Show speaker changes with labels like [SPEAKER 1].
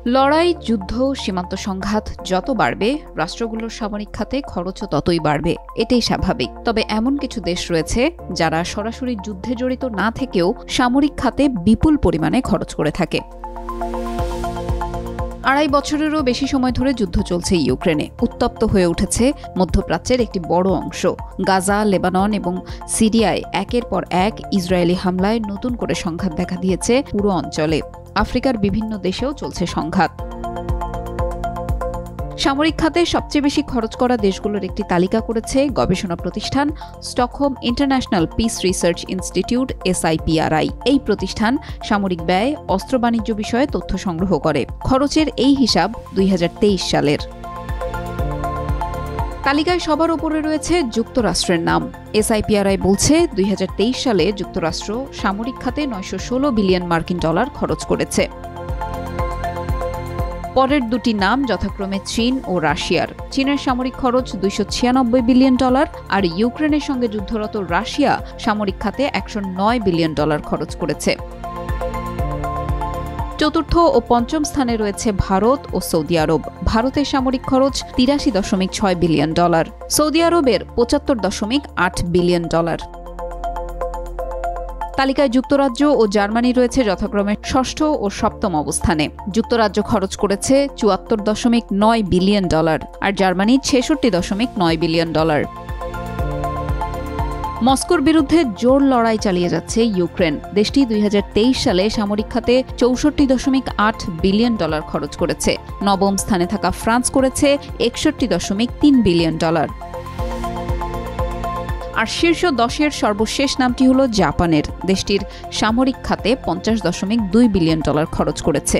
[SPEAKER 1] লড়াই, যুদ্ধ, সীমান্ত সংঘাত যত বাড়বে, রাষ্ট্রগুলোর সামরিক খাতে খরচও ততই বাড়বে। এটাই স্বাভাবিক। তবে এমন কিছু দেশ রয়েছে যারা সরাসরি যুদ্ধে জড়িত না থেকেও সামরিক খাতে বিপুল পরিমাণে খরচ করে থাকে। 2.5 বছরেরও বেশি সময় ধরে যুদ্ধ চলছে ইউক্রেনে। উত্তপ্ত হয়ে উঠেছে মধ্যপ্রাচ্যের একটি বড় অংশ। গাজা, লেবানন এবং সিরিয়ায় একের পর এক ইসরায়েলি হামলায় নতুন করে সংঘাত দেখা দিয়েছে পুরো অঞ্চলে। আফ্রিকার বিভিন্ন দেশেও চলছে সংঘাত। সামরিক খাতে সবচেয়ে বেশি খরচ করা দেশগুলোর একটি তালিকা করেছে গবেষণা প্রতিষ্ঠান Stockholm international piece research institute SIPRI। এই প্রতিষ্ঠান সামরিক ব্যয়, অস্ত্র বাণিজ্য বিষয়ে তথ্য সংগ্রহ করে। খরচের এই হিসাব 2023 সালের। তালিকায় সবার উপরে রয়েছে যুক্তরাষ্ট্রের নাম। SIPRI বলছে 2023 সালে যুক্তরাষ্ট্র সামরিক খাতে $916 বিলিয়ন খরচ করেছে। পরের দুটি নাম যথাক্রমে চীন ও রাশিয়ার। চীনের সামরিক খরচ $296 বিলিয়ন, আর ইউক্রেনের সঙ্গে যুদ্ধরত রাশিয়া সামরিক খাতে $109 বিলিয়ন খরচ করেছে। চতুর্থ ও পঞ্চম স্থানে রয়েছে ভারত ও সৌদি আরব। ভারতের সামরিক খরচ $83.6 বিলিয়ন, সৌদি আরবের $75.8 বিলিয়ন। তালিকায় যুক্তরাজ্য ও জার্মানি রয়েছে যথাক্রমে ষষ্ঠ ও সপ্তম অবস্থানে। যুক্তরাজ্য খরচ করেছে $74.9 বিলিয়ন, আর জার্মানি $66.9 বিলিয়ন। মস্কোর বিরুদ্ধে জোর লড়াই চালিয়ে যাচ্ছে ইউক্রেন। দেশটি 2023 সালে সামরিক খাতে $64.8 বিলিয়ন খরচ করেছে। নবম স্থানে থাকা ফ্রান্স করেছে $61.3 বিলিয়ন। আর শীর্ষ 10-এর সর্বশেষ নামটি হল জাপানের। দেশটির সামরিক খাতে $50.2 বিলিয়ন খরচ করেছে।